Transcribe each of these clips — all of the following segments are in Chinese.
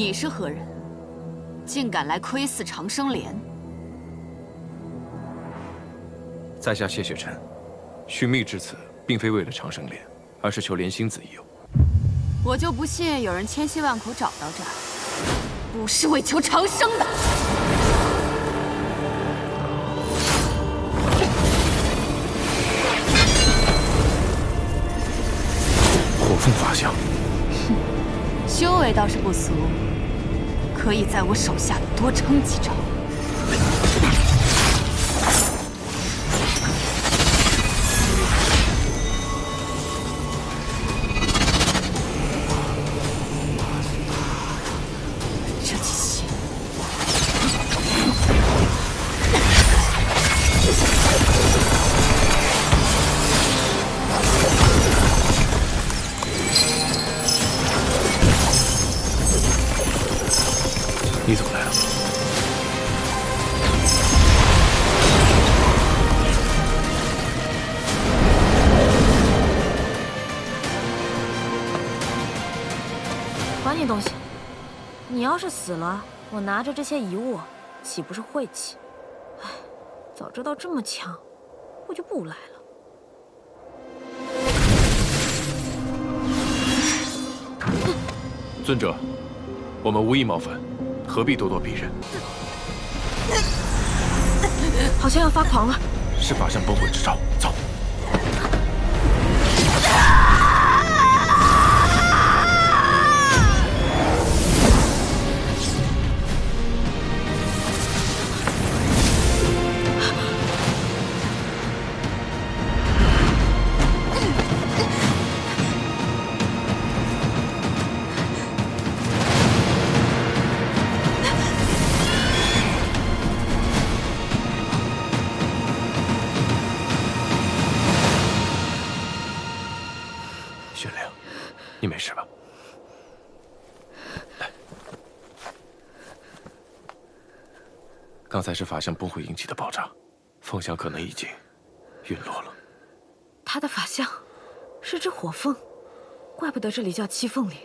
你是何人？竟敢来窥伺长生莲？在下谢雪晨，寻觅至此，并非为了长生莲，而是求莲星子一游。我就不信有人千辛万苦找到这儿，不是为求长生的。火凤法相，修为倒是不俗，可以在我手下多撑几招。这几血，你怎么来了？管你东西！你要是死了，我拿着这些遗物，岂不是晦气？唉，早知道这么强，我就不来了。尊者，我们无意冒犯，何必咄咄逼人？好像要发狂了。是法相崩毁之兆，走。雪灵，你没事吧？来，刚才是法相崩毁引起的爆炸，凤香可能已经陨落了。他的法相是只火凤，怪不得这里叫七凤莲。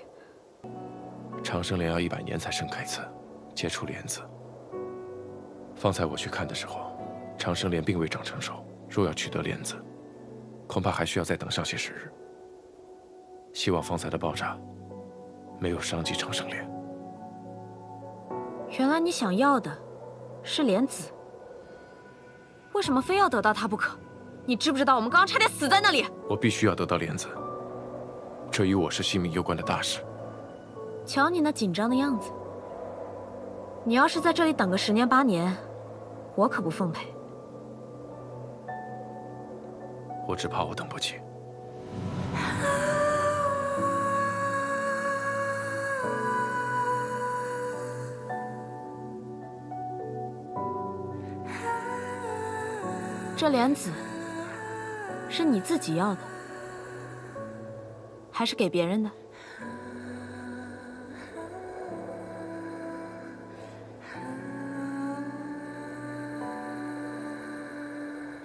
长生莲要100年才盛开一次，结出莲子。方才我去看的时候，长生莲并未长成熟，若要取得莲子，恐怕还需要再等上些时日。希望方才的爆炸没有伤及长生莲。原来你想要的是莲子，为什么非要得到它不可？你知不知道我们刚刚差点死在那里？我必须要得到莲子，这与我是性命攸关的大事。瞧你那紧张的样子，你要是在这里等个10年8年，我可不奉陪。我只怕我等不及。这莲子是你自己要的，还是给别人的？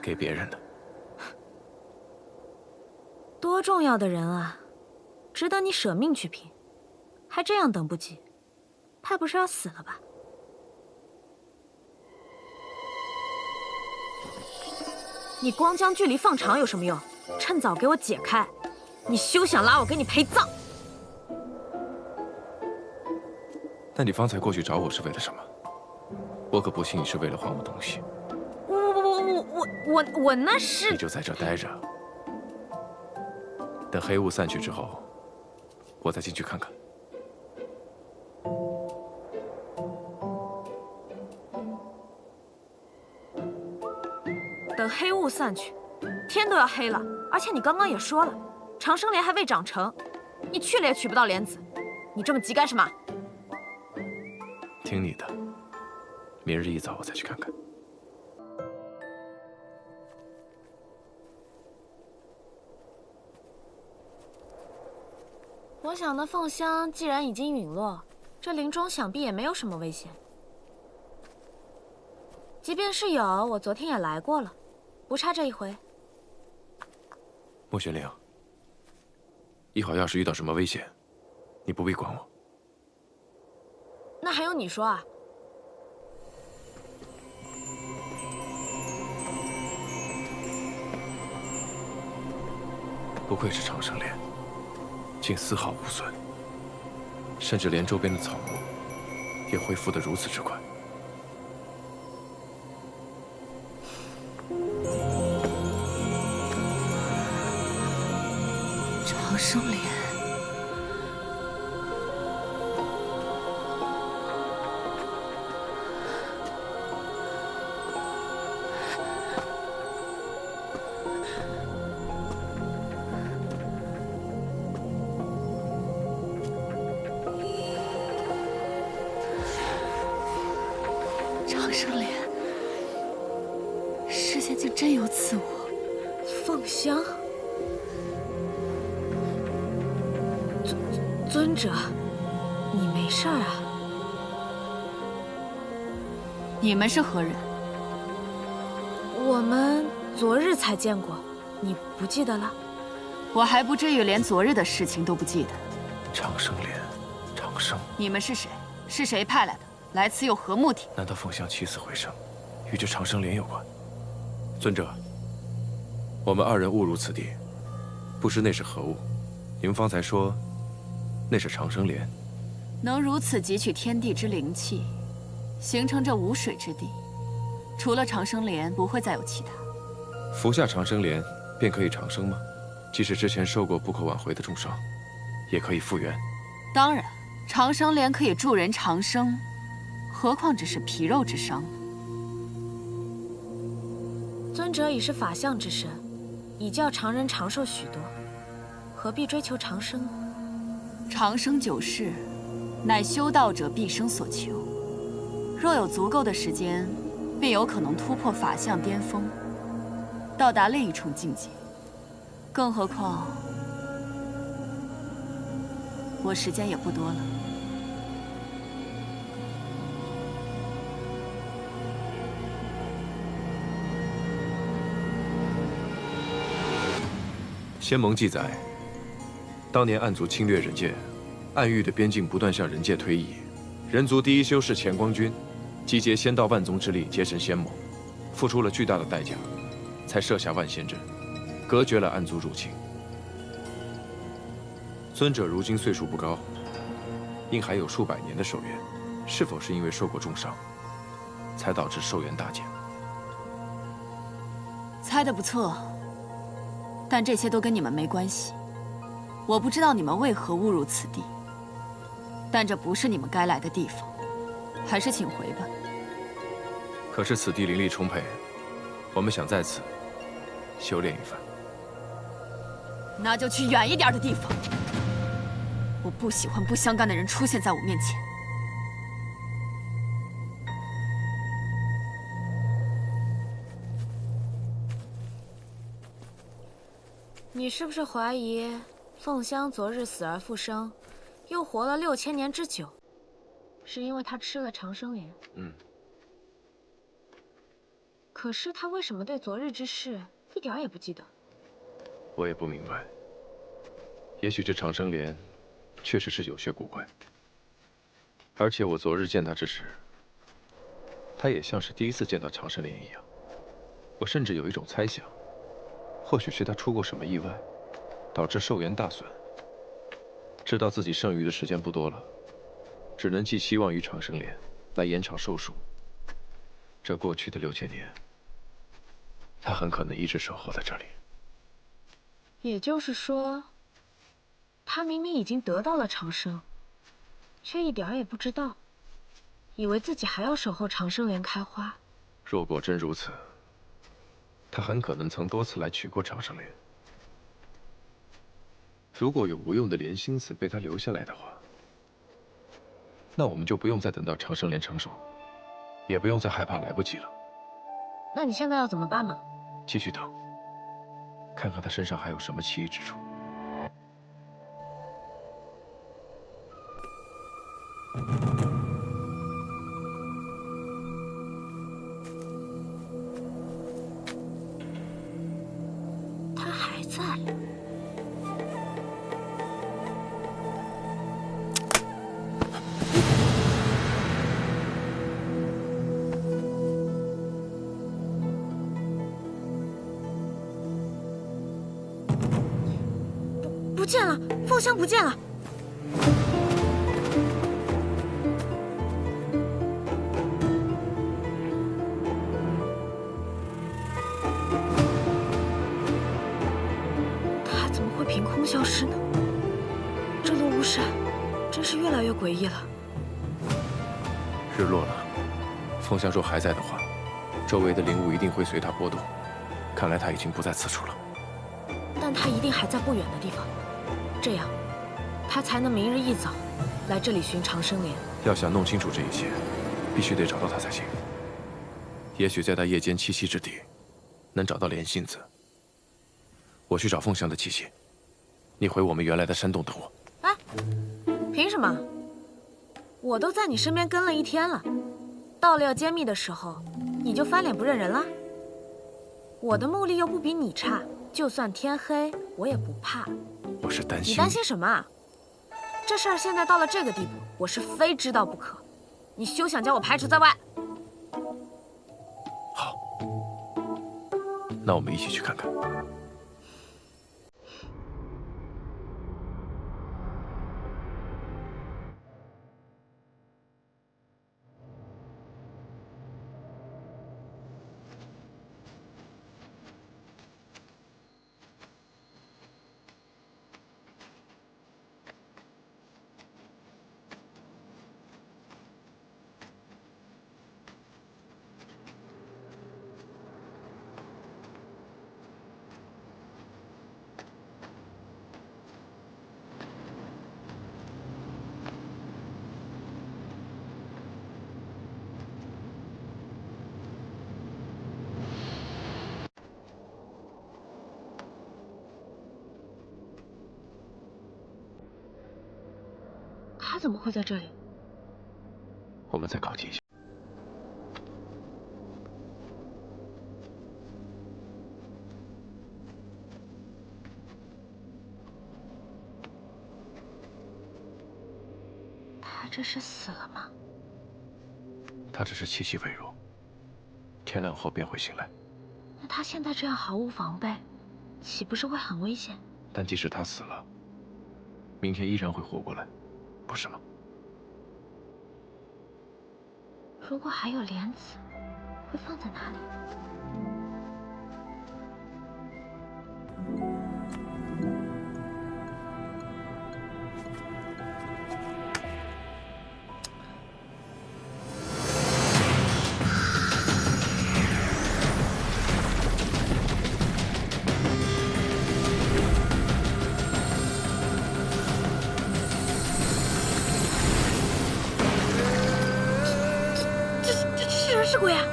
给别人的。多重要的人啊，值得你舍命去拼，还这样等不及，怕不是要死了吧？你光将距离放长有什么用？趁早给我解开！你休想拉我给你陪葬！那你方才过去找我是为了什么？我可不信你是为了还我东西。我那是……你就在这待着，等黑雾散去之后，我再进去看看。等黑雾散去，天都要黑了。而且你刚刚也说了，长生莲还未长成，你去了也取不到莲子。你这么急干什么？听你的，明日一早我再去看看。我想那凤香既然已经陨落，这林中想必也没有什么危险。即便是有，我昨天也来过了，不差这一回。莫玄灵，一会儿要是遇到什么危险，你不必管我。那还用你说啊？不愧是长生莲，竟丝毫无损，甚至连周边的草木也恢复得如此之快。长生莲，长生莲，世间竟真有此物。凤香，尊者，你没事儿啊？你们是何人？我们昨日才见过，你不记得了？我还不至于连昨日的事情都不记得。长生莲，长生，你们是谁？是谁派来的？来此有何目的？难道凤香起死回生，与这长生莲有关？尊者，我们二人误入此地，不知那是何物。你们方才说，那是长生莲。能如此汲取天地之灵气，形成这无水之地，除了长生莲，不会再有其他。服下长生莲，便可以长生吗？即使之前受过不可挽回的重伤，也可以复原。当然，长生莲可以助人长生，何况只是皮肉之伤。尊者已是法相之身，已教常人长寿许多，何必追求长生呢？长生久视，乃修道者毕生所求。若有足够的时间，便有可能突破法相巅峰，到达另一重境界。更何况，我时间也不多了。仙盟记载，当年暗族侵略人界，暗域的边境不断向人界推移。人族第一修士乾光君集结仙道万宗之力，结成仙盟，付出了巨大的代价，才设下万仙阵，隔绝了暗族入侵。尊者如今岁数不高，应还有数百年的寿元，是否是因为受过重伤，才导致寿元大减？猜得不错，但这些都跟你们没关系。我不知道你们为何误入此地，但这不是你们该来的地方，还是请回吧。可是此地灵力充沛，我们想在此修炼一番。那就去远一点的地方。我不喜欢不相干的人出现在我面前。你是不是怀疑凤香昨日死而复生，又活了6000年之久，是因为她吃了长生莲？可是她为什么对昨日之事一点也不记得？我也不明白。也许这长生莲确实是有些古怪，而且我昨日见他之时，他也像是第一次见到长生莲一样。我甚至有一种猜想，或许是他出过什么意外，导致寿元大损。知道自己剩余的时间不多了，只能寄希望于长生莲来延长寿数。这过去的6000年，他很可能一直守候在这里。也就是说，他明明已经得到了长生，却一点也不知道，以为自己还要守候长生莲开花。若果真如此，他很可能曾多次来取过长生莲。如果有无用的莲心思被他留下来的话，那我们就不用再等到长生莲成熟，也不用再害怕来不及了。那你现在要怎么办呢？继续等，看看他身上还有什么奇异之处。他还在。不见了，凤香不见了。他怎么会凭空消失呢？这落巫山真是越来越诡异了。日落了，凤香若还在的话，周围的灵物一定会随它波动。看来他已经不在此处了。但他一定还在不远的地方，这样，他才能明日一早来这里寻长生莲。要想弄清楚这一切，必须得找到他才行。也许在他夜间栖息之地，能找到莲心子。我去找凤香的气息，你回我们原来的山洞等我。哎，凭什么？我都在你身边跟了一天了，到了要揭秘的时候，你就翻脸不认人了？我的目力又不比你差，就算天黑，我也不怕。我是担心。你担心什么啊？这事儿现在到了这个地步，我是非知道不可。你休想将我排除在外。好，那我们一起去看看。他怎么会在这里？我们再靠近一下。他这是死了吗？他只是气息微弱，天亮后便会醒来。那他现在这样毫无防备，岂不是会很危险？但即使他死了，明天依然会活过来，不是吗？如果还有莲子，会放在哪里？这是人是鬼啊！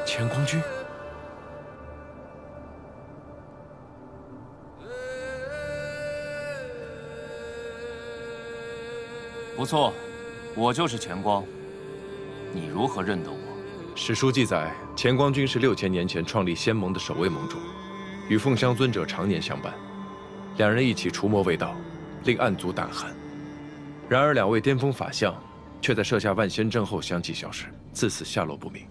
乾光君，不错，我就是乾光。你如何认得我？史书记载，乾光君是6000年前创立仙盟的首位盟主，与凤香尊者常年相伴，两人一起除魔卫道，令暗族胆寒。然而两位巅峰法相却在设下万仙阵后相继消失，自此下落不明。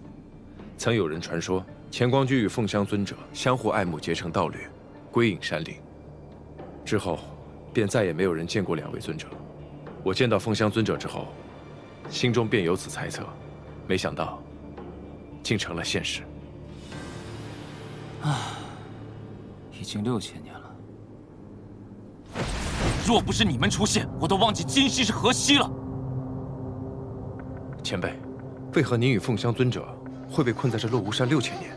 曾有人传说，乾光君与凤香尊者相互爱慕，结成道侣，归隐山林。之后，便再也没有人见过两位尊者。我见到凤香尊者之后，心中便有此猜测，没想到，竟成了现实。已经6000年了，若不是你们出现，我都忘记今夕是何夕了。前辈，为何您与凤香尊者会被困在这落巫山6000年？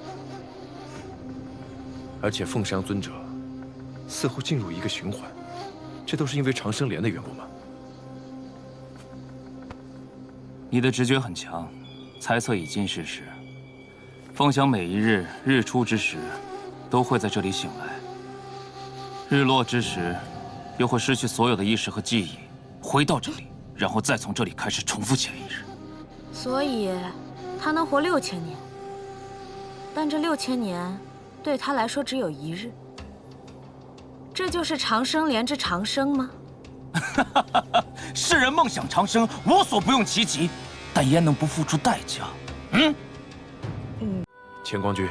而且凤香尊者似乎进入一个循环，这都是因为长生莲的缘故吗？你的直觉很强，猜测已经是实。凤香每一日日出之时，都会在这里醒来；日落之时，又会失去所有的意识和记忆，回到这里，然后再从这里开始重复前一日。所以，他能活6000年。但这6000年，对他来说只有1日。这就是长生莲之长生吗？世人梦想长生，无所不用其极，但焉能不付出代价？乾光君，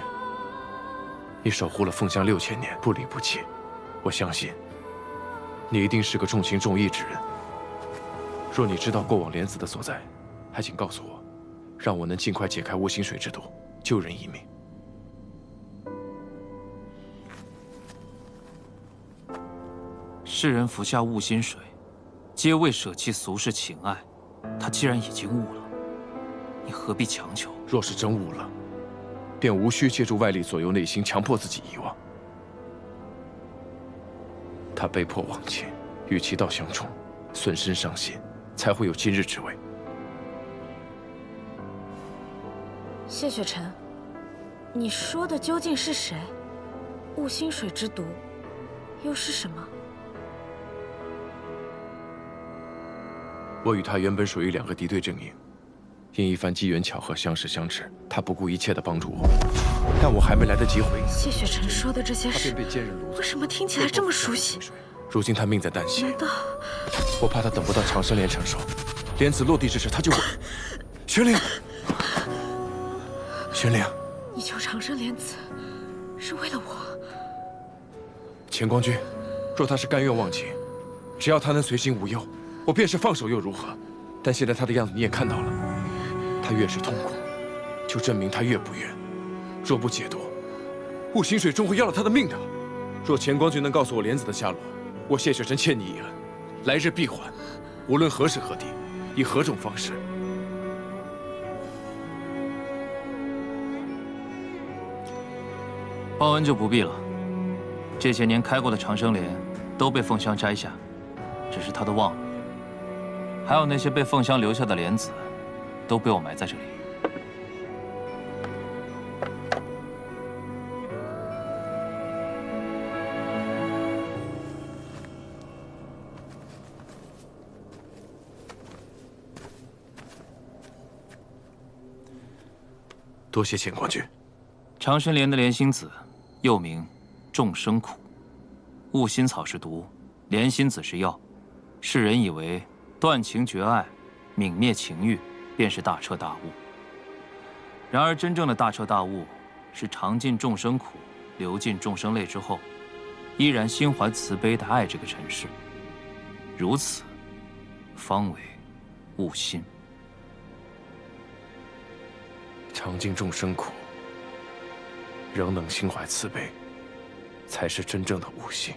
你守护了凤香6000年，不离不弃。我相信，你一定是个重情重义之人。若你知道过往莲子的所在，还请告诉我，让我能尽快解开雾心水之毒，救人一命。世人服下雾心水，皆为舍弃俗世情爱。他既然已经悟了，你何必强求？若是真悟了，便无需借助外力左右内心，强迫自己遗忘。他被迫忘情，与其道相冲，损身伤心，才会有今日之危。谢雪晨，你说的究竟是谁？雾心水之毒，又是什么？我与他原本属于2个敌对阵营，因一番机缘巧合相识相知，他不顾一切地帮助我，但我还没来得及回应，谢雪晨说的这些他事，便被奸人掳走。为什么听起来这么熟悉？如今他命在旦夕，难道我怕他等不到长生莲成熟，莲子落地之时他就会……玄灵，玄灵，你救长生莲子是为了我？乾光君，若他是甘愿忘情，只要他能随心无忧，我便是放手又如何？但现在他的样子你也看到了，他越是痛苦，就证明他越不愿。若不解毒，雾心水终会要了他的命的。若乾光君能告诉我莲子的下落，我谢雪晨欠你一恩，来日必还。无论何时何地，以何种方式。报恩就不必了。这些年开过的长生莲都被凤香摘下，只是他都忘了。还有那些被凤香留下的莲子，都被我埋在这里。多谢乾光君。长生莲的莲心子，又名众生苦。雾心草是毒，莲心子是药。世人以为断情绝爱、泯灭情欲，便是大彻大悟。然而，真正的大彻大悟，是尝尽众生苦，流尽众生泪之后，依然心怀慈悲的爱这个尘世。如此，方为悟心。尝尽众生苦，仍能心怀慈悲，才是真正的悟性。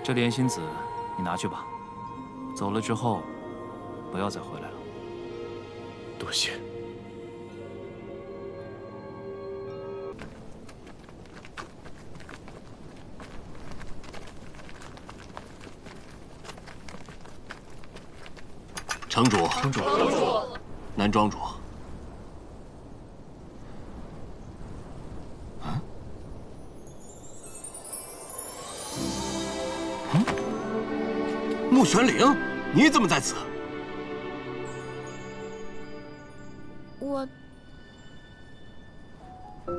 这莲心子，你拿去吧。走了之后，不要再回来了。多谢。城主，南庄主。穆玄灵，你怎么在此？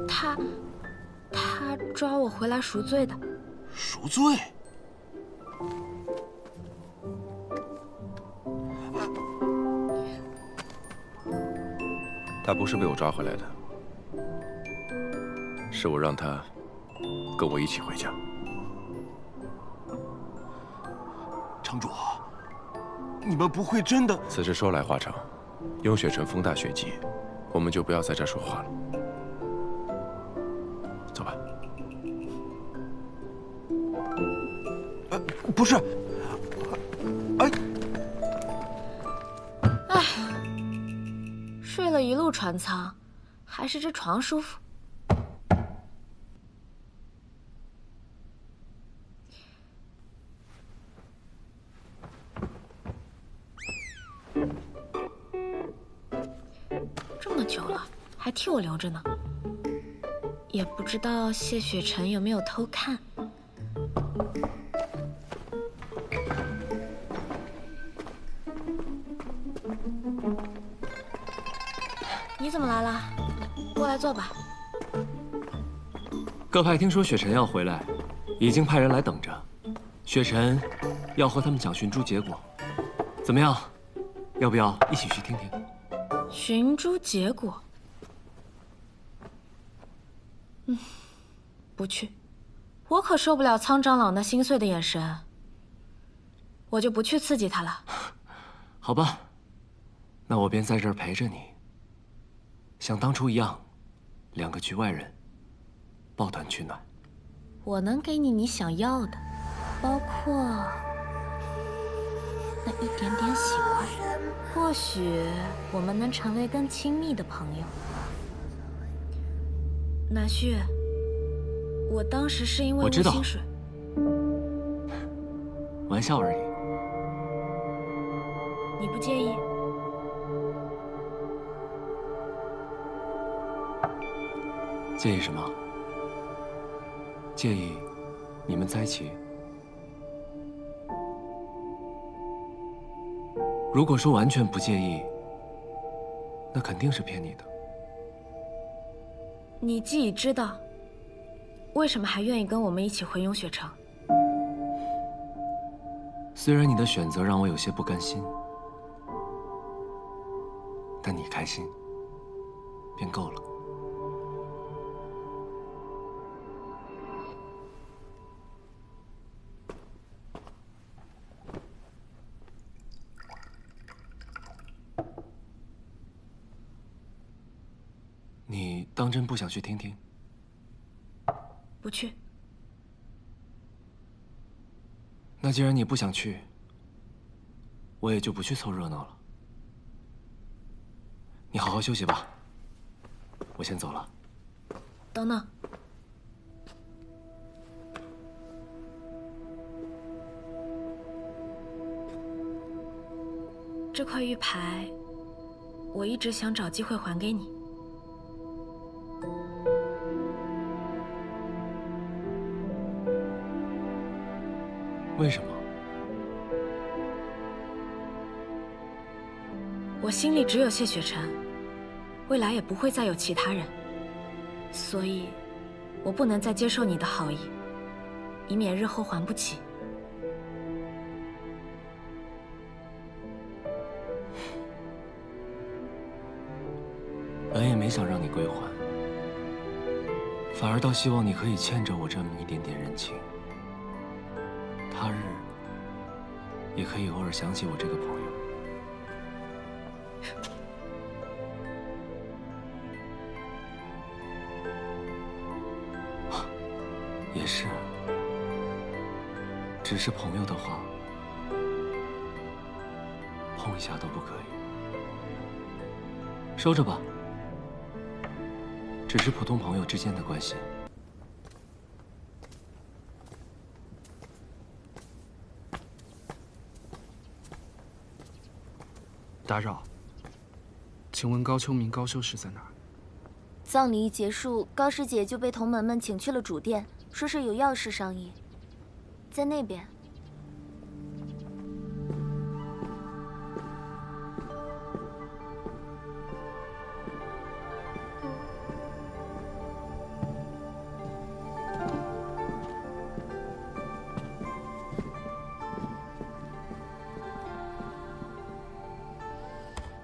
他抓我回来赎罪的。赎罪？他不是被我抓回来的，是我让他跟我一起回家。城主，你们不会真的……此事说来话长，雍雪城风大雪急，我们就不要在这儿说话了。走吧。不是，睡了一路船舱，还是这床舒服。这么久了，还替我留着呢。也不知道谢雪晨有没有偷看。你怎么来了？过来坐吧。各派听说雪晨要回来，已经派人来等着。雪晨要和他们讲寻珠结果，怎么样？要不要一起去听听？寻珠结果，不去，我可受不了苍长老那心碎的眼神，我就不去刺激他了。好吧，那我便在这儿陪着你，像当初一样，两个局外人，抱团取暖。我能给你你想要的，包括那一点点喜欢。或许我们能成为更亲密的朋友。南旭，我当时是因为无心水。玩笑而已。你不介意？介意什么？介意你们在一起？如果说完全不介意，那肯定是骗你的。你既已知道，为什么还愿意跟我们一起回永雪城？虽然你的选择让我有些不甘心，但你开心便够了。你当真不想去听听？不去。那既然你不想去，我也就不去凑热闹了。你好好休息吧，我先走了。等等，这块玉牌，我一直想找机会还给你。为什么？我心里只有谢雪晨，未来也不会再有其他人，所以，我不能再接受你的好意，以免日后还不起。本也没想让你归还，反而倒希望你可以欠着我这么一点点人情。他日也可以偶尔想起我这个朋友。也是，只是朋友的话，碰一下都不可以。收着吧，只是普通朋友之间的关系。打扰，请问高秋明、高修士在哪儿？葬礼一结束，高师姐就被同门们请去了主殿，说是有要事商议，在那边。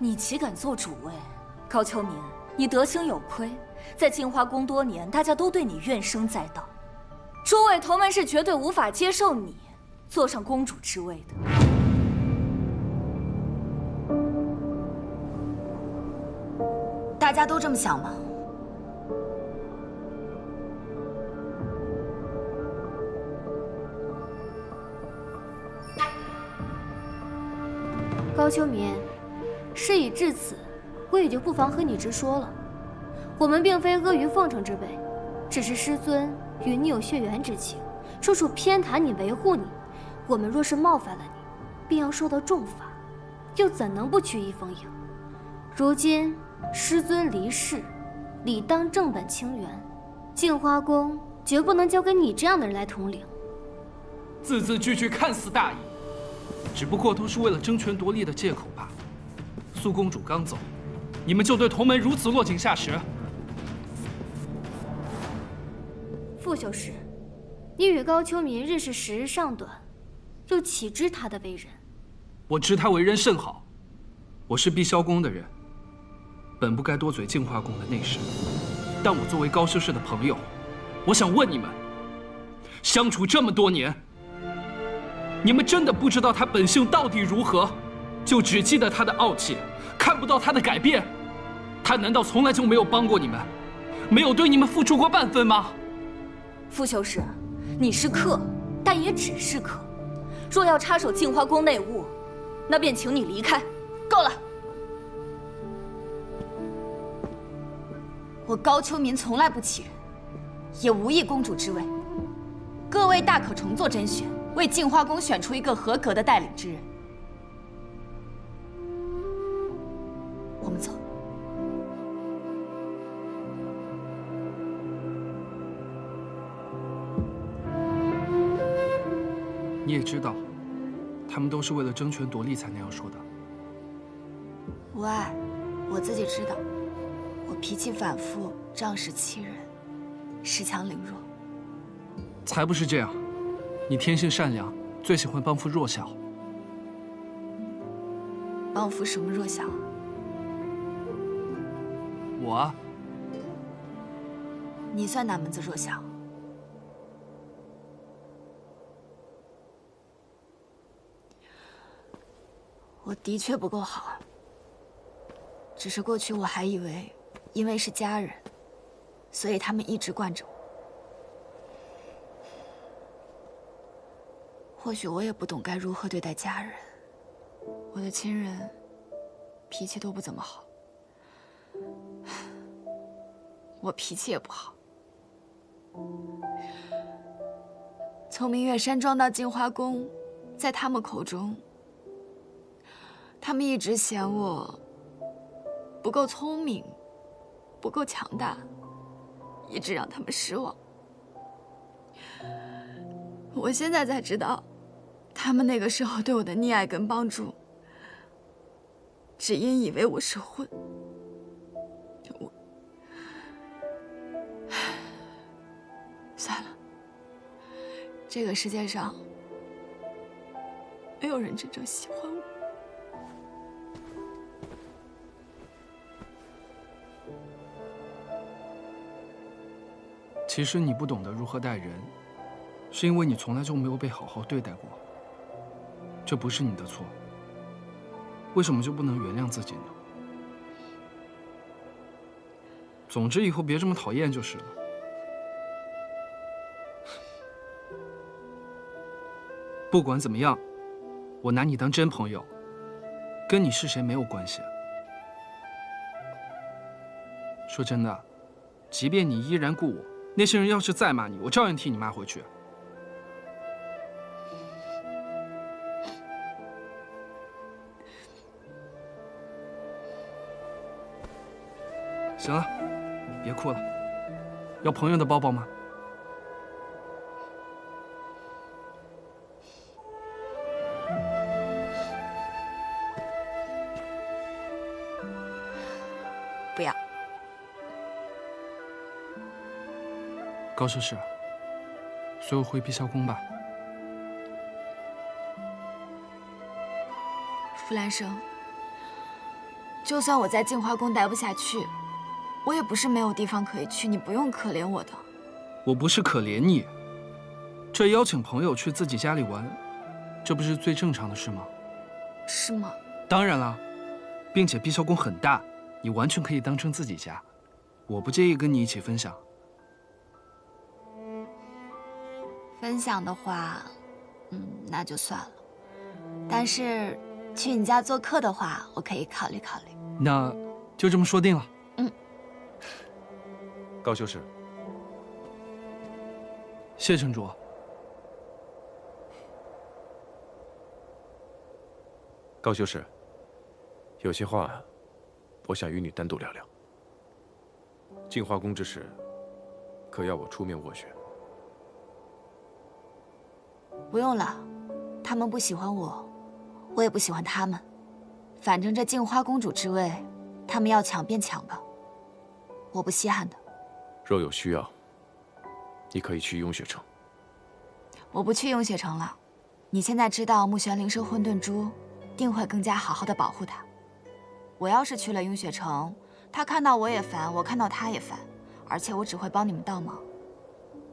你岂敢做主位？高秋明，你德行有亏，在镜花宫多年，大家都对你怨声载道。诸位同门是绝对无法接受你坐上公主之位的。大家都这么想吗？高秋明。事已至此，我也就不妨和你直说了。我们并非阿谀奉承之辈，只是师尊与你有血缘之情，处处偏袒你、维护你。我们若是冒犯了你，便要受到重罚，又怎能不曲意奉迎？如今师尊离世，理当正本清源，镜花宫绝不能交给你这样的人来统领。字字句句看似大义，只不过都是为了争权夺利的借口罢了。苏公主刚走，你们就对同门如此落井下石。傅修士，你与高秋明认识时日尚短，又岂知他的为人？我知他为人甚好，我是碧霄宫的人，本不该多嘴镜花宫的内事。但我作为高修士的朋友，我想问你们：相处这么多年，你们真的不知道他本性到底如何，就只记得他的傲气，看不到他的改变？他难道从来就没有帮过你们，没有对你们付出过半分吗？傅修士，你是客，但也只是客。若要插手镜花宫内务，那便请你离开。够了！我高丘民从来不欺人，也无意公主之位。各位大可重做甄选，为镜花宫选出一个合格的带领之人。我们走。你也知道，他们都是为了争权夺利才那样说的。无碍，我自己知道，我脾气反复，仗势欺人，恃强凌弱。才不是这样，你天性善良，最喜欢帮扶弱小。帮扶什么弱小？我啊，你算哪门子弱小？我的确不够好，只是过去我还以为，因为是家人，所以他们一直惯着我。或许我也不懂该如何对待家人，我的亲人脾气都不怎么好，我脾气也不好。从明月山庄到镜花宫，在他们口中，他们一直嫌我不够聪明，不够强大，一直让他们失望。我现在才知道，他们那个时候对我的溺爱跟帮助，只因以为我是混。算了，这个世界上没有人真正喜欢我。其实你不懂得如何待人，是因为你从来就没有被好好对待过。这不是你的错，为什么就不能原谅自己呢？总之，以后别这么讨厌就是了。不管怎么样，我拿你当真朋友，跟你是谁没有关系。说真的，即便你依然故我，那些人要是再骂你，我照样替你骂回去。行了，别哭了。要朋友的包包吗？不要。高修士，随我回碧霄宫吧。傅兰生，就算我在镜花宫待不下去，我也不是没有地方可以去，你不用可怜我的。我不是可怜你，这邀请朋友去自己家里玩，这不是最正常的事吗？是吗？当然了，并且碧霄宫很大，你完全可以当成自己家，我不介意跟你一起分享。分享的话，那就算了。但是去你家做客的话，我可以考虑考虑。那就这么说定了。高修士，谢城主。高修士，有些话，我想与你单独聊聊。镜花宫之事，可要我出面斡旋？不用了，他们不喜欢我，我也不喜欢他们。反正这镜花公主之位，他们要抢便抢吧，我不稀罕的。若有需要，你可以去雍雪城。我不去雍雪城了。你现在知道木玄灵生混沌珠，定会更加好好的保护它。我要是去了雍雪城，他看到我也烦，我看到他也烦，而且我只会帮你们倒忙。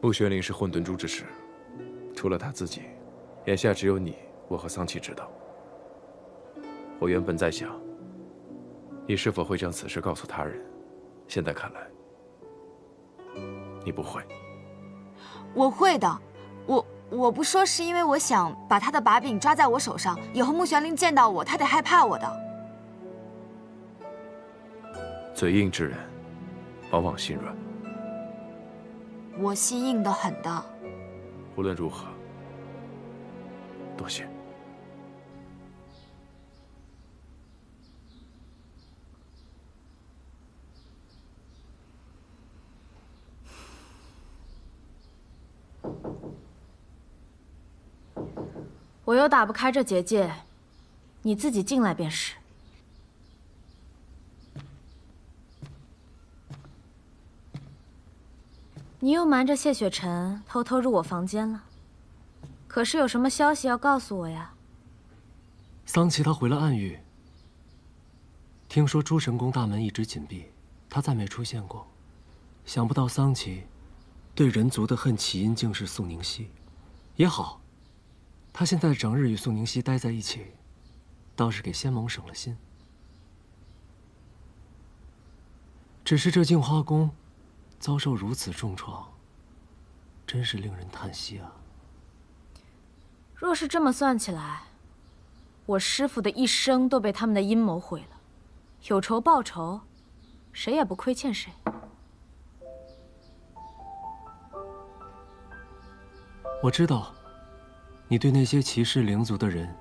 穆玄灵是混沌珠之事，除了他自己，眼下只有你我和桑琪知道。我原本在想，你是否会将此事告诉他人，现在看来，你不会。我会的，我不说是因为我想把他的把柄抓在我手上，以后穆玄灵见到我，他得害怕我的。嘴硬之人，往往心软。我心硬得很的。无论如何，多谢。我又打不开这结界，你自己进来便是。你又瞒着谢雪晨偷偷入我房间了，可是有什么消息要告诉我呀？桑琪他回了暗域，听说诸神宫大门一直紧闭，他再没出现过。想不到桑琪对人族的恨起因竟是宋宁熙，也好。他现在整日与宋宁熙待在一起，倒是给仙盟省了心。只是这镜花宫遭受如此重创，真是令人叹息啊。若是这么算起来，我师父的一生都被他们的阴谋毁了。有仇报仇，谁也不亏欠谁。我知道你对那些歧视灵族的人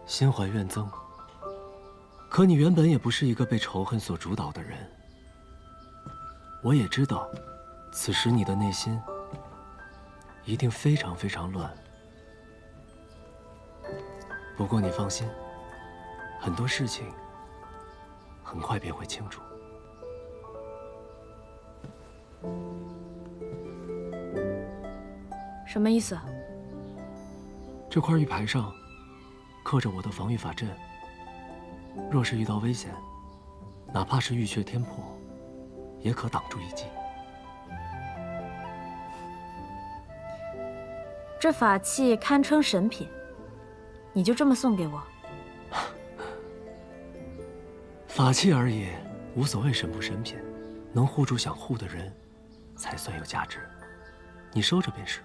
心怀怨憎，可你原本也不是一个被仇恨所主导的人。我也知道，此时你的内心一定非常非常乱。不过你放心，很多事情很快便会清楚。什么意思？这块玉牌上刻着我的防御法阵，若是遇到危险，哪怕是玉阙天破，也可挡住一击。这法器堪称神品，你就这么送给我？法器而已，无所谓神不神品，能护住想护的人，才算有价值。你收着便是。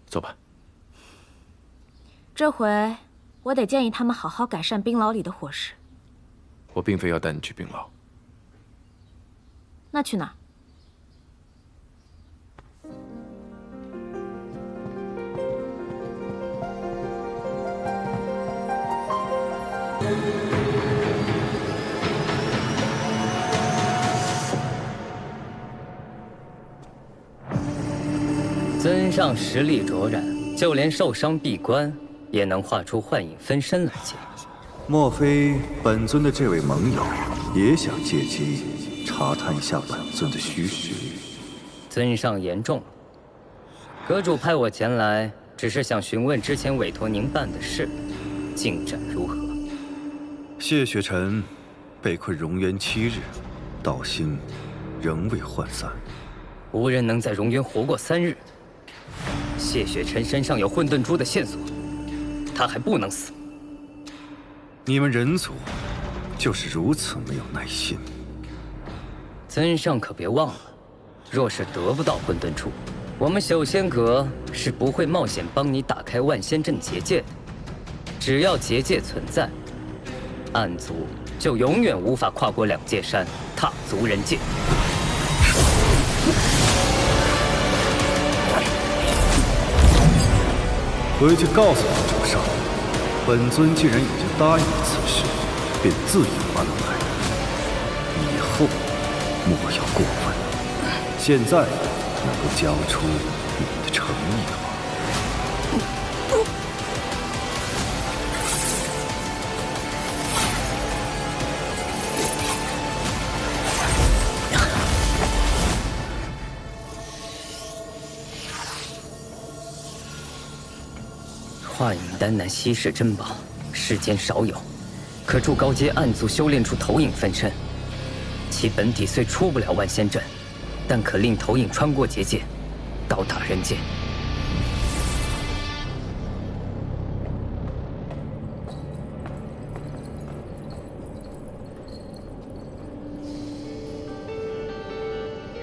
走吧。这回我得建议他们好好改善冰牢里的伙食。我并非要带你去冰牢。那去哪儿？尊上实力卓然，就连受伤闭关也能画出幻影分身来见。莫非本尊的这位盟友也想借机查探一下本尊的虚实？尊上言重了。阁主派我前来，只是想询问之前委托您办的事，进展如何？谢雪晨被困熔渊7日，道心仍未涣散。无人能在熔渊活过3日。谢雪晨身上有混沌珠的线索，他还不能死。你们人族就是如此没有耐心。尊上可别忘了，若是得不到混沌珠，我们朽仙阁是不会冒险帮你打开万仙阵结界的。只要结界存在，暗族就永远无法跨过2界山，踏足人界。回去告诉我主上，本尊既然已经答应了此事，便自有安排。以后莫要过问。现在能够交出你们的诚意了吗？化影丹乃稀世珍宝，世间少有，可助高阶暗族修炼出投影分身。其本体虽出不了万仙阵，但可令投影穿过结界，到达人间。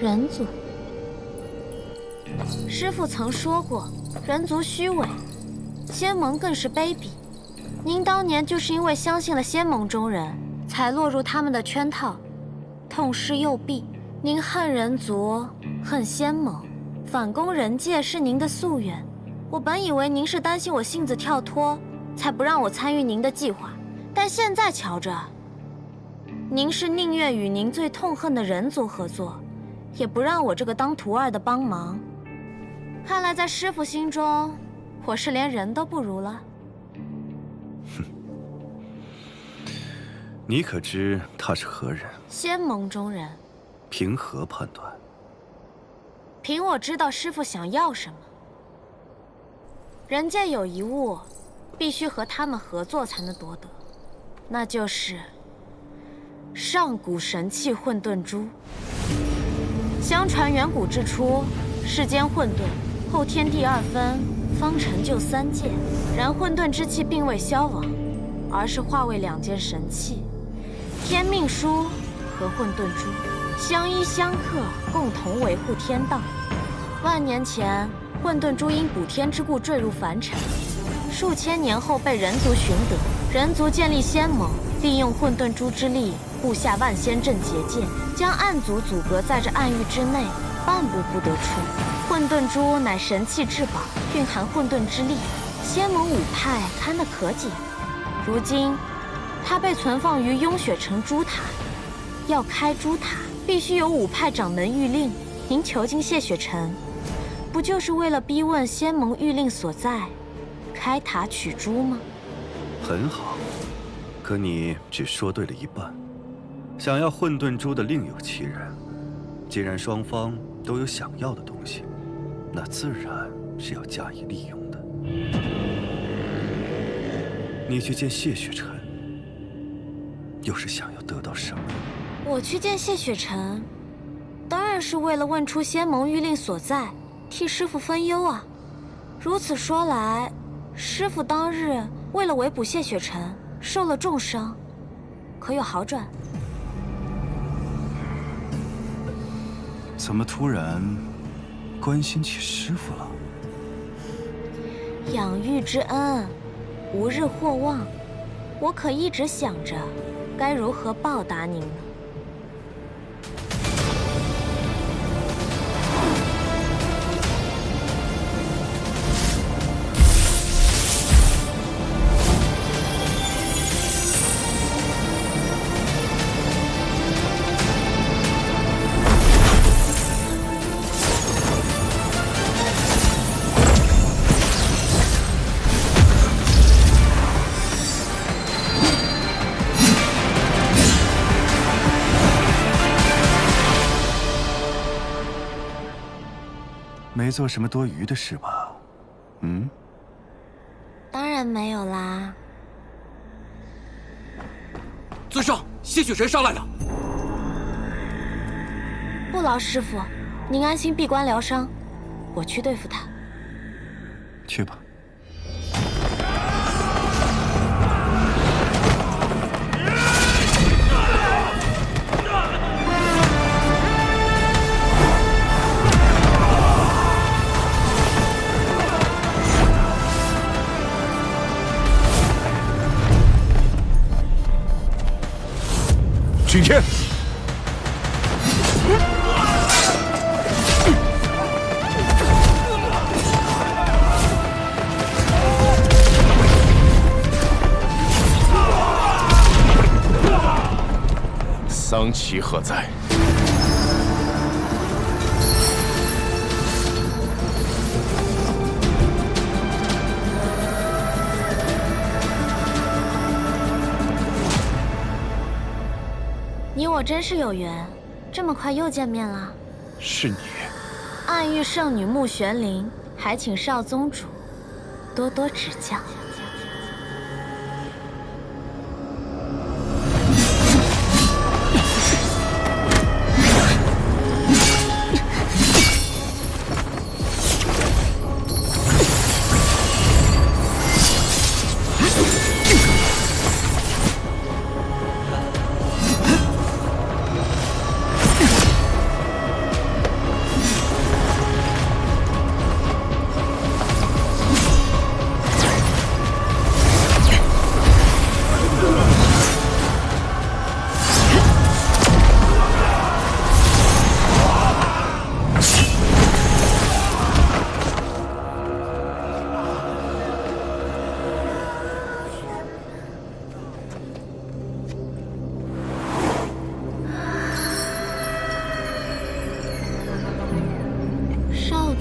人族，师父曾说过，人族虚伪，仙盟更是卑鄙。您当年就是因为相信了仙盟中人，才落入他们的圈套，痛失右臂。您恨人族，恨仙盟，反攻人界是您的夙愿。我本以为您是担心我性子跳脱，才不让我参与您的计划，但现在瞧着，您是宁愿与您最痛恨的人族合作，也不让我这个当徒儿的帮忙。看来在师父心中，我是连人都不如了。哼，你可知他是何人？仙盟中人。凭何判断？凭我知道师父想要什么。人界有一物，必须和他们合作才能夺得，那就是上古神器混沌珠。相传远古之初，世间混沌，后天地二分，方成就三界。然混沌之气并未消亡，而是化为2件神器：天命书和混沌珠，相依相克，共同维护天道。万年前，混沌珠因补天之故坠入凡尘，数千年后被人族寻得，人族建立仙盟，利用混沌珠之力布下万仙阵结界，将暗族阻隔在这暗域之内，半步不得出。混沌珠乃神器至宝，蕴含混沌之力，仙盟5派看得可紧。如今，它被存放于雍雪城珠塔，要开珠塔，必须有5派掌门谕令。您囚禁谢雪城，不就是为了逼问仙盟谕令所在，开塔取珠吗？很好，可你只说对了一半。想要混沌珠的另有其人。既然双方都有想要的东西，那自然是要加以利用的。你去见谢雪尘，又是想要得到什么？我去见谢雪尘，当然是为了问出仙盟谕令所在，替师父分忧啊。如此说来，师父当日为了围捕谢雪尘，受了重伤，可有好转？怎么突然关心起师父了？养育之恩，无日或忘。我可一直想着，该如何报答您呢？没做什么多余的事吧？嗯？当然没有啦。尊上，谢雪尘上来了。不劳师傅，您安心闭关疗伤，我去对付他。去吧。擎天，桑奇何在？你我真是有缘，这么快又见面了。是你。暗域圣女穆玄灵，还请少宗主多多指教。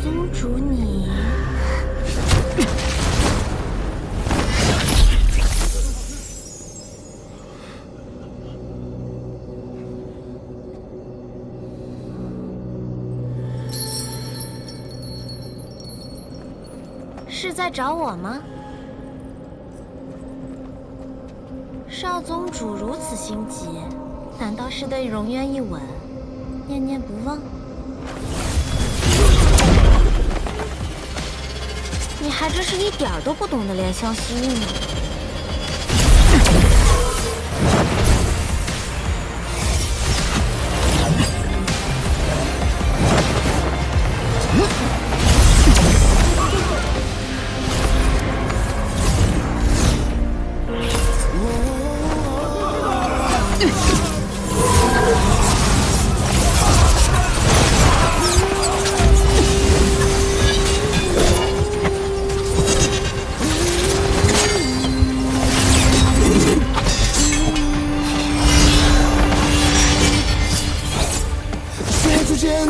宗主你，是在找我吗？少宗主如此心急，难道是对荣渊一吻念念不忘？你还真是一点儿都不懂得怜香惜玉呢。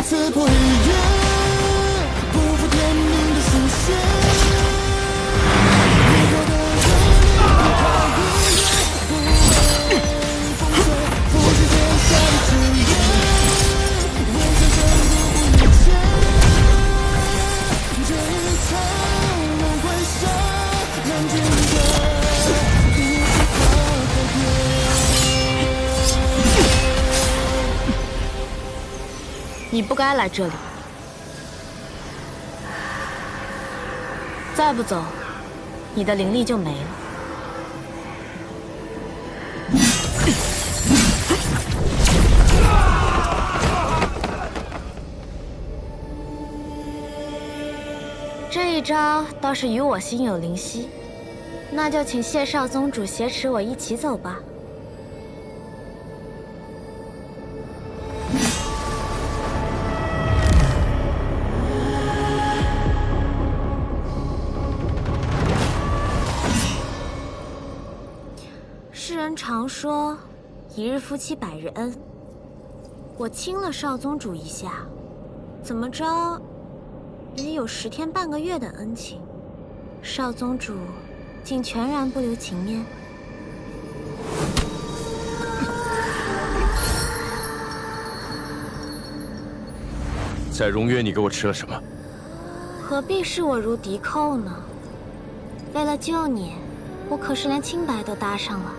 刺破黑夜，不负天命的书写。你我的人，不为风吹，不是天下的誓言。为这生不顾一切，这一场轮回杀，难尽的一次告别。你不该来这里，再不走，你的灵力就没了。这一招倒是与我心有灵犀，那就请谢少宗主挟持我一起走吧。世人常说，一日夫妻百日恩。我亲了少宗主一下，怎么着，也有10天半个月的恩情。少宗主竟全然不留情面。在荣渊，你给我吃了什么？何必视我如敌寇呢？为了救你，我可是连清白都搭上了。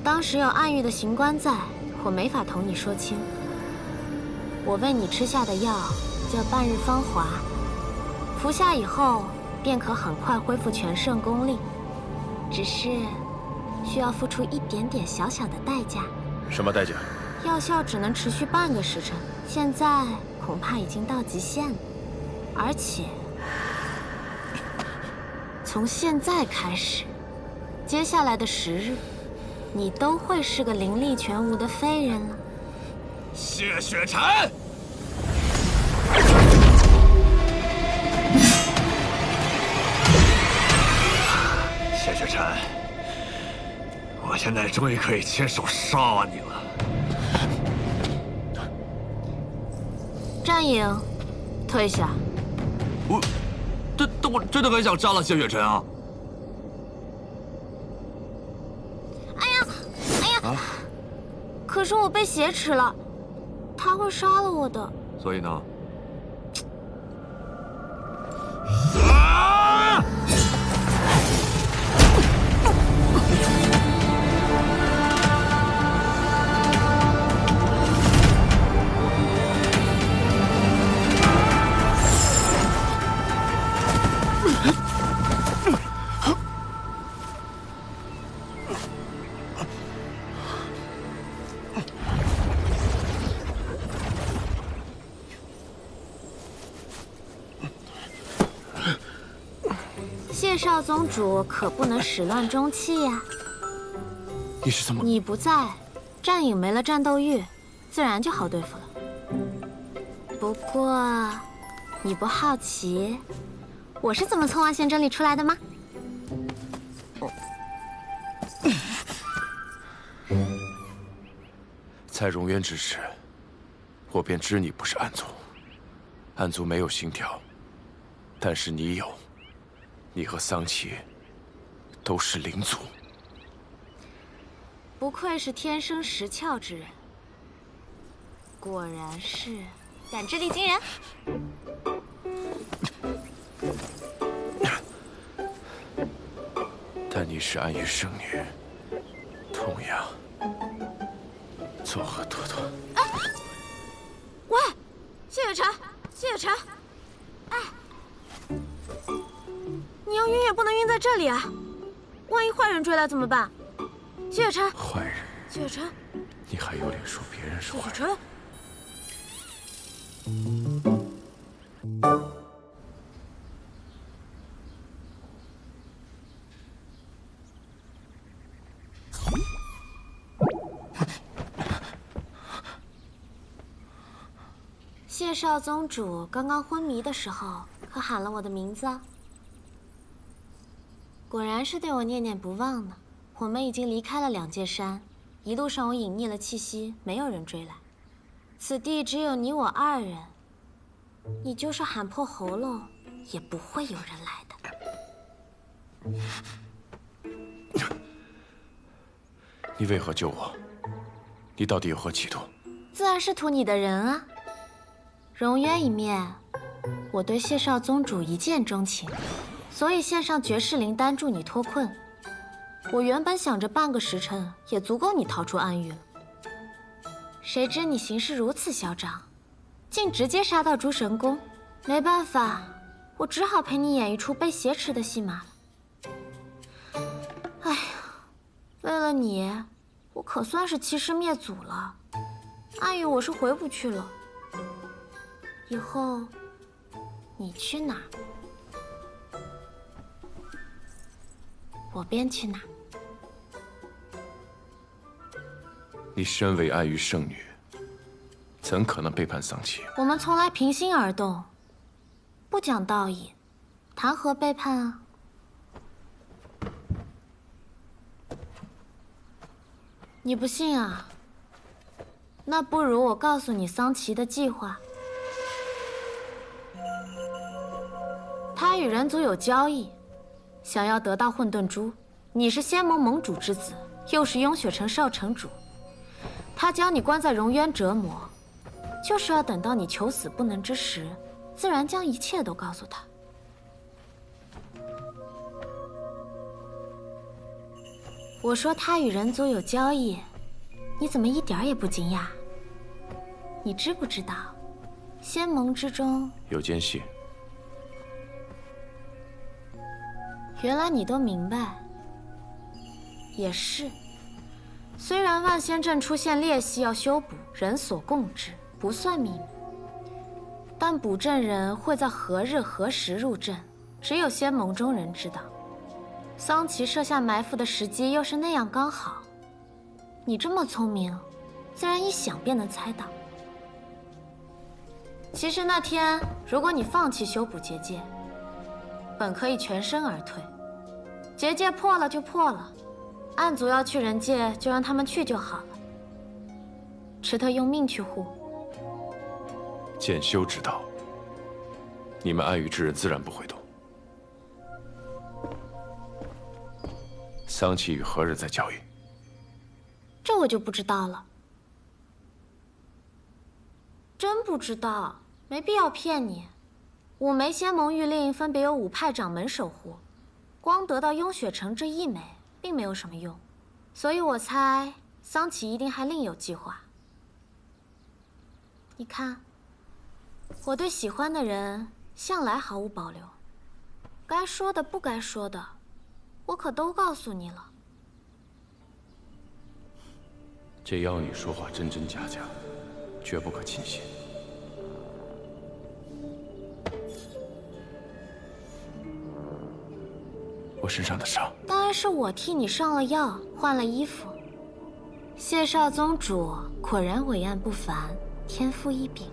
当时有暗域的刑官在，我没法同你说清。我为你吃下的药叫半日芳华，服下以后便可很快恢复全盛功力，只是需要付出一点点小小的代价。什么代价？药效只能持续半个时辰，现在恐怕已经到极限了。而且从现在开始，接下来的10日，你都会是个灵力全无的废人了。谢雪晨，谢雪晨，我现在终于可以亲手杀你了。战影，退下。我真的很想杀了谢雪晨啊！啊！可是我被挟持了，他会杀了我的。所以呢？少宗主可不能始乱终弃呀。你是怎么？你不在，战影没了战斗欲，自然就好对付了。不过，你不好奇我是怎么从万仙阵里出来的吗？在荣渊之时，我便知你不是暗族。暗族没有心跳，但是你有。你和桑琪都是灵族。不愧是天生识窍之人，果然是感知力惊人。但你是暗域圣女，同样作何多端？哎，喂，谢雪晨，谢雪晨，哎，你要晕也不能晕在这里啊！万一坏人追来怎么办？谢雪晨，坏人？谢雪晨，你还有脸说别人是坏人？谢雪晨。谢少宗主刚刚昏迷的时候，可喊了我的名字啊！果然是对我念念不忘呢。我们已经离开了两界山，一路上我隐匿了气息，没有人追来。此地只有你我二人，你就是喊破喉咙，也不会有人来的。你为何救我？你到底有何企图？自然是图你的人啊！荣渊一面，我对谢少宗主一见钟情，所以献上绝世灵丹助你脱困。我原本想着半个时辰也足够你逃出暗域了，谁知你行事如此嚣张，竟直接杀到诸神宫。没办法，我只好陪你演一出被挟持的戏码了。哎呀，为了你，我可算是欺师灭祖了。暗域我是回不去了。以后，你去哪，我便去哪。你身为暗域圣女，怎可能背叛桑琪？我们从来平心而动，不讲道义，谈何背叛啊？你不信啊？那不如我告诉你桑琪的计划。他与人族有交易，想要得到混沌珠。你是仙盟盟主之子，又是雍雪城少城主，他将你关在荣渊折磨，就是要等到你求死不能之时，自然将一切都告诉他。我说他与人族有交易，你怎么一点也不惊讶？你知不知道，仙盟之中有奸细？原来你都明白。也是，虽然万仙阵出现裂隙要修补，人所共知，不算秘密，但补阵人会在何日何时入阵，只有仙盟中人知道。桑琪设下埋伏的时机又是那样刚好，你这么聪明，自然一想便能猜到。其实那天，如果你放弃修补结界，本可以全身而退。结界破了就破了，暗族要去人界，就让他们去就好了。池特用命去护。剑修之道，你们暗域之人自然不会懂。桑琪与何人在交易？这我就不知道了。真不知道，没必要骗你。五枚仙盟玉令分别由5派掌门守护，光得到雍雪城这一枚，并没有什么用。所以我猜桑琪一定还另有计划。你看，我对喜欢的人向来毫无保留，该说的不该说的，我可都告诉你了。这妖女说话真真假假，绝不可轻信。我身上的伤？当然是我替你上了药，换了衣服。谢少宗主果然伟岸不凡，天赋异禀。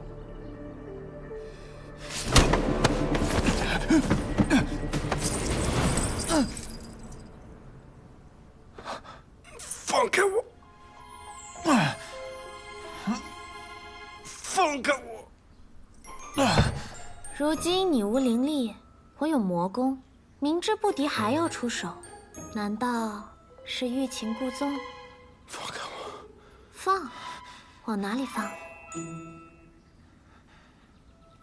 放开我！放开我！如今你无灵力，我有魔功，明知不敌还要出手，难道是欲擒故纵？放开我！放？往哪里放？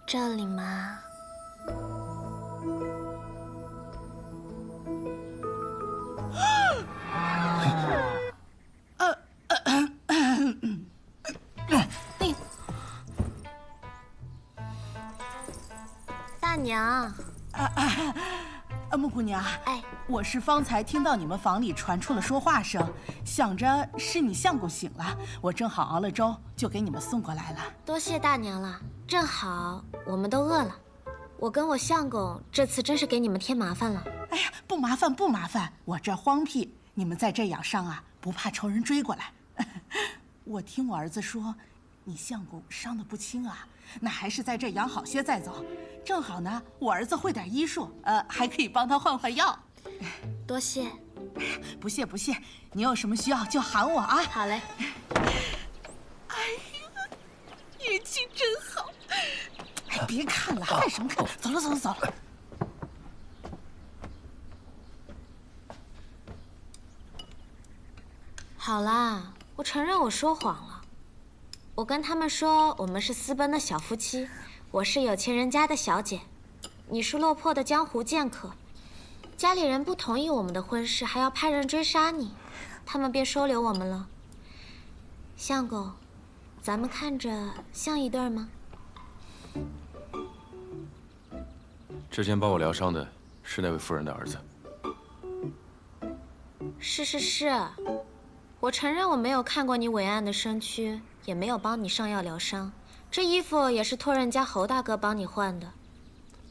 这里吗？大娘，木姑娘，哎，我是方才听到你们房里传出了说话声，想着是你相公醒了，我正好熬了粥，就给你们送过来了。多谢大娘了，正好我们都饿了。我跟我相公这次真是给你们添麻烦了。哎呀，不麻烦不麻烦，我这荒僻，你们在这养伤啊，不怕仇人追过来。我听我儿子说，你相公伤得不轻啊，那还是在这养好些再走。正好呢，我儿子会点医术，还可以帮他换换药。多谢。不谢不谢，你有什么需要就喊我啊。好嘞。哎呀，运气真好。哎，别看了，看什么看？走了走了走了。好啦，我承认我说谎了。我跟他们说我们是私奔的小夫妻，我是有钱人家的小姐，你是落魄的江湖剑客。家里人不同意我们的婚事，还要派人追杀你，他们便收留我们了。相公，咱们看着像一对吗？之前帮我疗伤的是那位夫人的儿子。是，我承认我没有看过你伟岸的身躯，也没有帮你上药疗伤。这衣服也是托人家侯大哥帮你换的。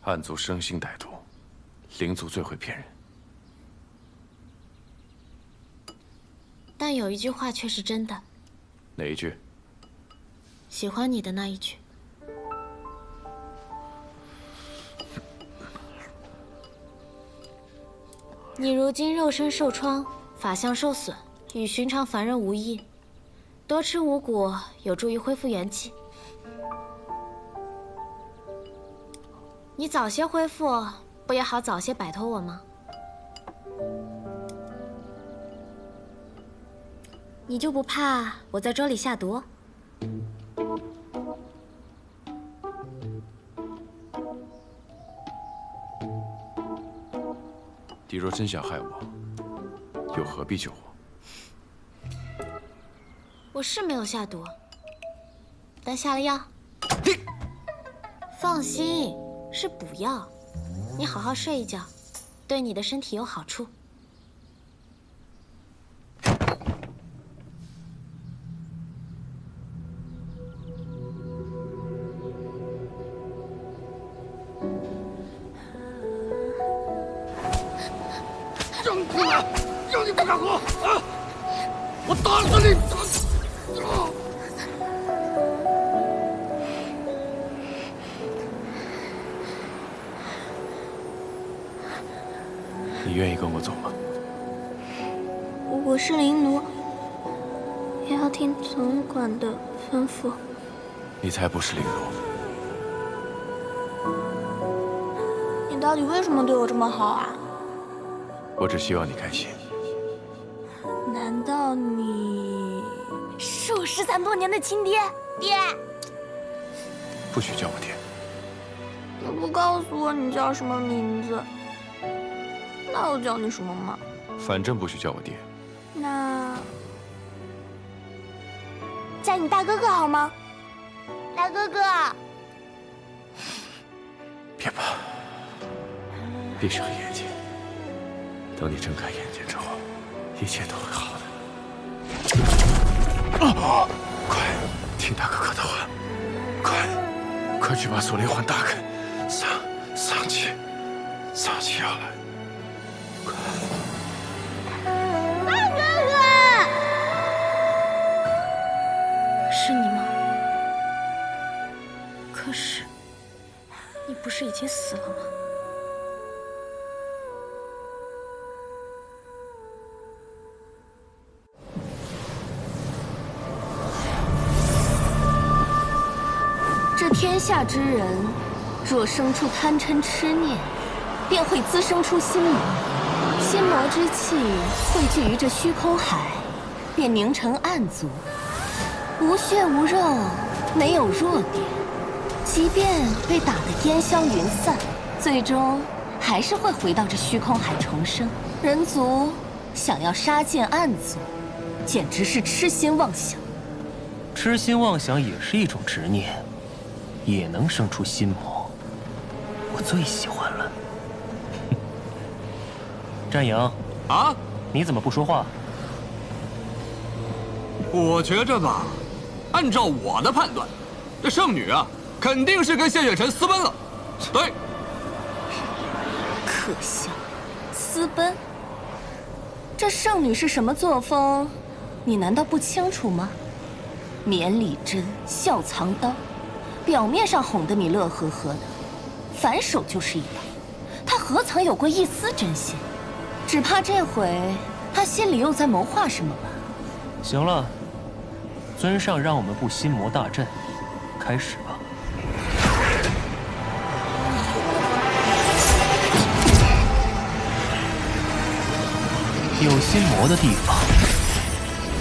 暗族生性歹毒，灵族最会骗人。但有一句话却是真的。哪一句？喜欢你的那一句。你如今肉身受创，法相受损，与寻常凡人无异。多吃五谷有助于恢复元气。你早些恢复，不也好早些摆脱我吗？你就不怕我在粥里下毒？你若真想害我，又何必救我？我是没有下毒，但下了药。放心，是补药。你好好睡一觉，对你的身体有好处。让你过来，让你不敢活啊！我打死你！你愿意跟我走吗？我是灵奴，也要听总管的吩咐。你才不是灵奴！你到底为什么对我这么好啊？我只希望你开心。难道你是我失散多年的亲爹？爹，不许叫我爹。你不告诉我你叫什么名字，那我叫你什么吗？反正不许叫我爹。那叫你大哥哥好吗？大哥哥。别怕，闭上眼睛。等你睁开眼睛之后，一切都会好的。快，听大哥哥的话，快去把锁灵环打开，丧气要来，快！是你吗？可是，你不是已经死了吗？这天下之人，若生出贪嗔痴念，便会滋生出心魔。心魔之气汇聚于这虚空海，便凝成暗族，无血无肉，没有弱点。即便被打得烟消云散，最终还是会回到这虚空海重生。人族想要杀尽暗族，简直是痴心妄想。痴心妄想也是一种执念，也能生出心魔。我最喜欢了。战阳啊，你怎么不说话？我觉着吧，按照我的判断，这圣女啊，肯定是跟谢雪晨私奔了。对，可笑，私奔？这圣女是什么作风，你难道不清楚吗？绵里针，笑藏刀，表面上哄得你乐呵呵的，反手就是一刀。她何曾有过一丝真心？只怕这回她心里又在谋划什么吧。行了，尊上让我们布心魔大阵，开始吧。有心魔的地方，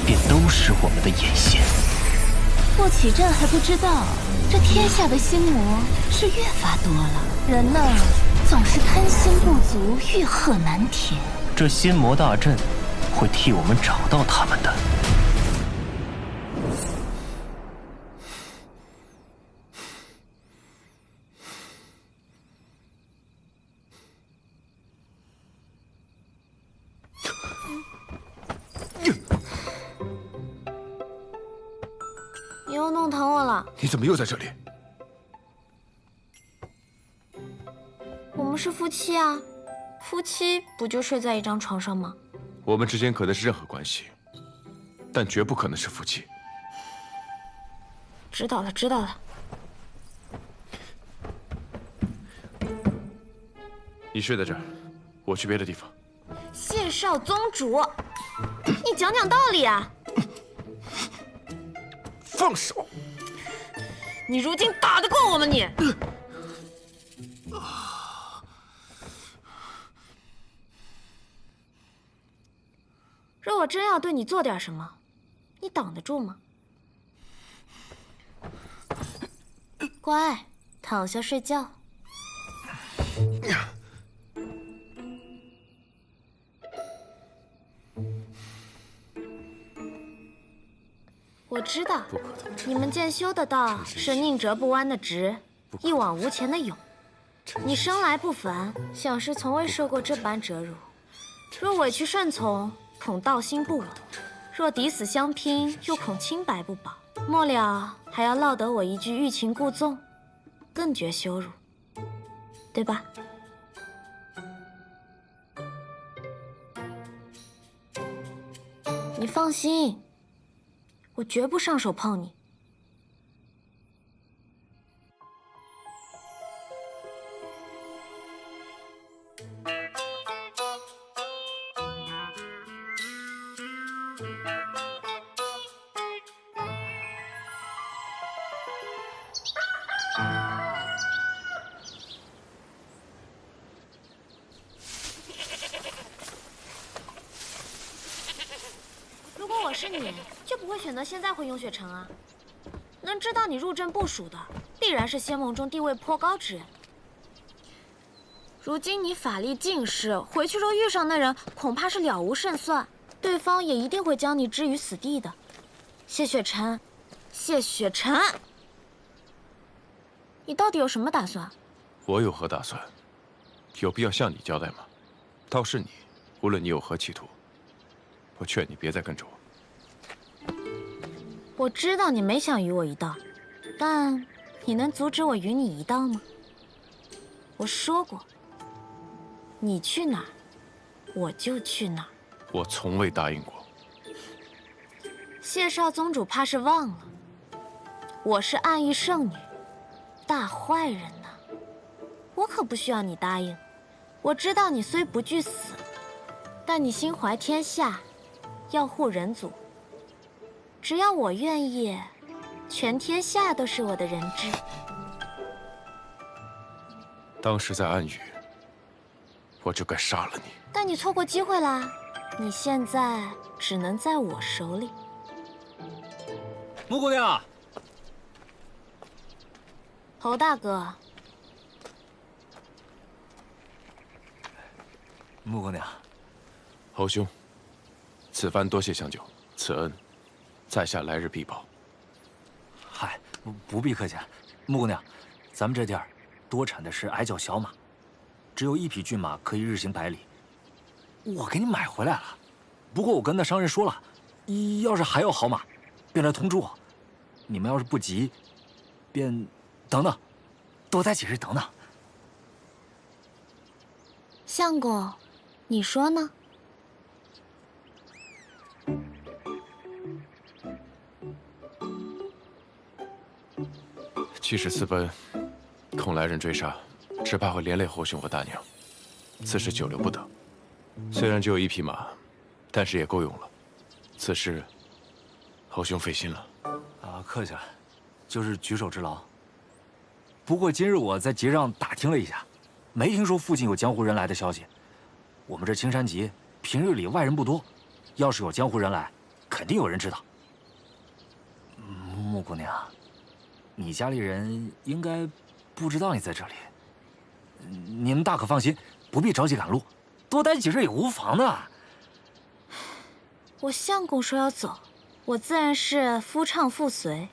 便都是我们的眼线。不起阵还不知道，这天下的心魔是越发多了。人呢，总是贪心不足，欲壑难填。这心魔大阵会替我们找到他们的。你又弄疼我了。你怎么又在这里？我们是夫妻啊，夫妻不就睡在一张床上吗？我们之间可能是任何关系，但绝不可能是夫妻。知道了，知道了。你睡在这儿，我去别的地方。谢少宗主，你讲讲道理啊！放手！你如今打得过我吗你？若我真要对你做点什么，你挡得住吗？乖，躺下睡觉。我知道，你们剑修的道是宁折不弯的直，一往无前的勇。你生来不凡，想是从未受过这般折辱。若委屈顺从，恐道心不稳；若抵死相拼，又恐清白不保。末了还要落得我一句欲擒故纵，更觉羞辱，对吧？你放心。我绝不上手碰你。如果我是你，就不会选择现在回雍雪城啊！能知道你入阵部署的，必然是仙梦中地位颇高之人。如今你法力尽失，回去若遇上那人，恐怕是了无胜算，对方也一定会将你置于死地的。谢雪晨，谢雪晨，你到底有什么打算？我有何打算？有必要向你交代吗？倒是你，无论你有何企图，我劝你别再跟着我。我知道你没想与我一道，但你能阻止我与你一道吗？我说过，你去哪儿，我就去哪儿。我从未答应过。谢少宗主怕是忘了，我是暗域圣女，大坏人呢。我可不需要你答应。我知道你虽不惧死，但你心怀天下，要护人族。只要我愿意，全天下都是我的人质。当时在暗域，我就该杀了你。但你错过机会啦，你现在只能在我手里。穆姑娘，侯大哥。穆姑娘，侯兄，此番多谢相救，此恩，在下来日必报。嗨，不必客气。穆姑娘，咱们这地儿多产的是矮脚小马，只有1匹骏马可以日行100里。我给你买回来了，不过我跟那商人说了，要是还有好马，便来通知我。你们要是不急，便等等，多待几日等等。相公，你说呢？即使私奔，恐来人追杀，只怕会连累侯兄和大娘。此事久留不得。虽然只有1匹马，但是也够用了。此事，侯兄费心了。啊，客气了，就是举手之劳。不过今日我在集上打听了一下，没听说附近有江湖人来的消息。我们这青山集平日里外人不多，要是有江湖人来，肯定有人知道。穆姑娘，你家里人应该不知道你在这里。你们大可放心，不必着急赶路，多待几日也无妨的。我相公说要走，我自然是夫唱妇随。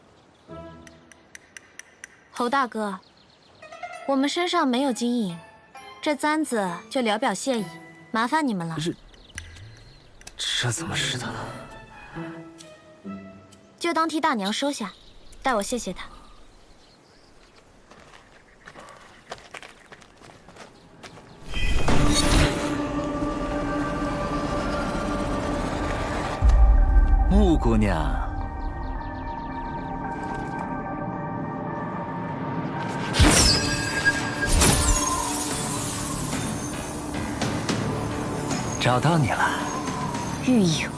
侯大哥，我们身上没有金银，这簪子就聊表谢意，麻烦你们了。这怎么是的呢？就当替大娘收下，代我谢谢她。穆姑娘，找到你了，玉影。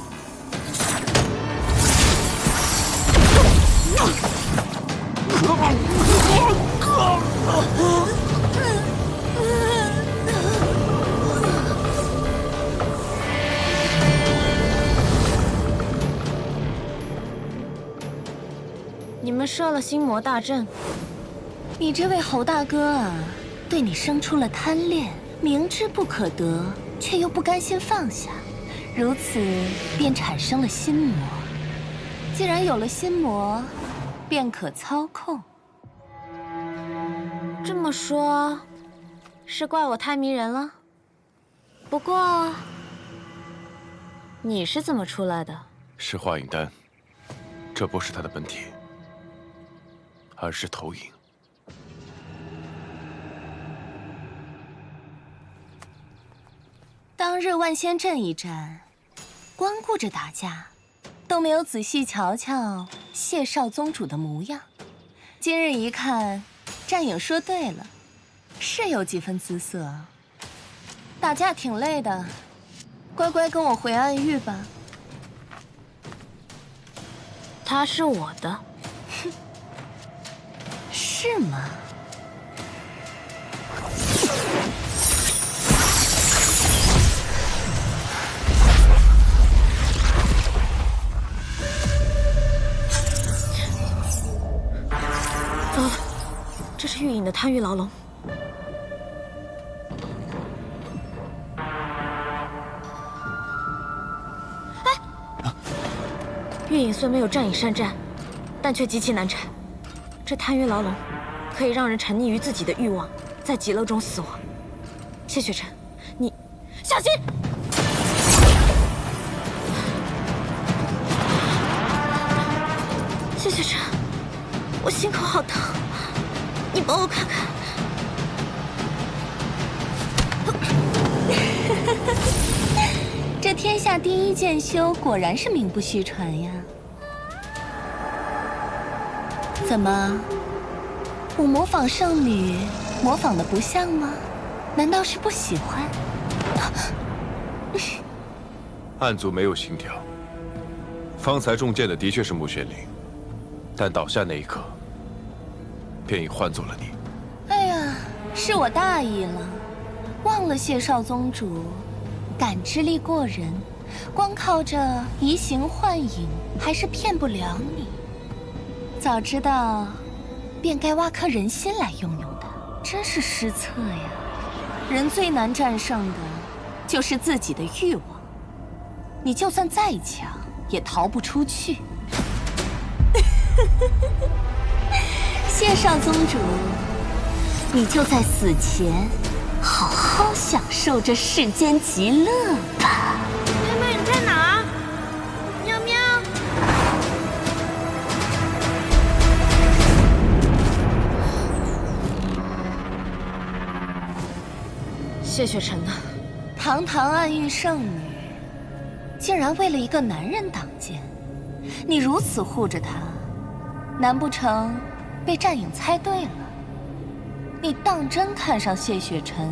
你们设了心魔大阵，你这位侯大哥啊，对你生出了贪恋，明知不可得，却又不甘心放下，如此便产生了心魔。既然有了心魔，便可操控。这么说，是怪我太迷人了？不过，你是怎么出来的？是华影丹，这不是他的本体，而是投影。当日万仙阵一战，光顾着打架，都没有仔细瞧瞧谢少宗主的模样。今日一看，战影说对了，是有几分姿色。打架挺累的，乖乖跟我回暗域吧。他是我的。哼，是吗？糟了，这是玉影的贪欲牢笼。玉影虽没有战影善战，但却极其难缠。这贪欲牢笼可以让人沉溺于自己的欲望，在极乐中死亡。谢雪晨，你小心！谢雪晨，我心口好疼，你帮我看看。这天下第一剑修果然是名不虚传呀！怎么，我模仿圣女模仿的不像吗？难道是不喜欢？暗族没有心跳，方才中箭的的确是穆玄灵，但倒下那一刻，便已换作了你。哎呀，是我大意了，忘了谢少宗主感知力过人，光靠着移形换影还是骗不了你。早知道，便该挖颗人心来用用的，真是失策呀！人最难战胜的，就是自己的欲望。你就算再强，也逃不出去。谢少宗主，你就在死前好好享受这世间极乐吧。妹妹，你在哪儿？喵喵。谢雪晨呢？堂堂暗域圣女，竟然为了一个男人挡箭，你如此护着他，难不成被战影猜对了？你当真看上谢雪晨，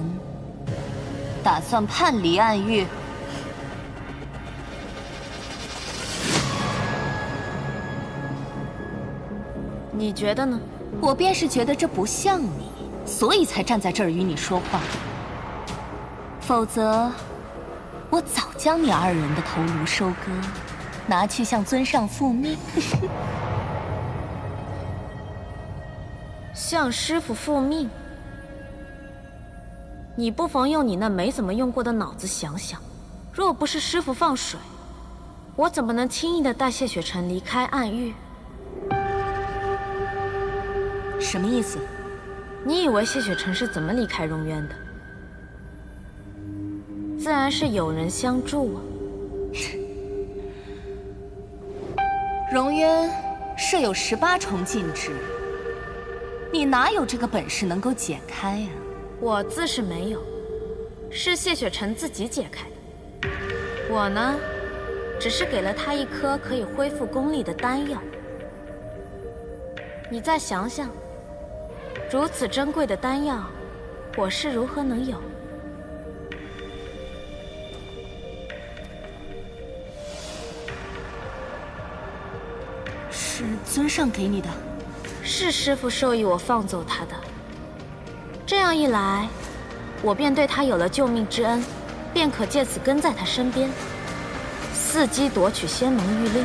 打算叛离暗域？你觉得呢？我便是觉得这不像你，所以才站在这儿与你说话。否则，我早将你二人的头颅收割，拿去向尊上复命。向师傅复命？你不妨用你那没怎么用过的脑子想想，若不是师傅放水，我怎么能轻易的带谢雪晨离开暗域？什么意思？你以为谢雪晨是怎么离开荣渊的？自然是有人相助啊。荣渊设有18重禁制，你哪有这个本事能够解开啊？我自是没有，是谢雪晨自己解开的。我呢，只是给了他一颗可以恢复功力的丹药。你再想想，如此珍贵的丹药，我是如何能有？是尊上给你的？是师父授意我放走他的。这样一来，我便对他有了救命之恩，便可借此跟在他身边，伺机夺取仙盟玉令。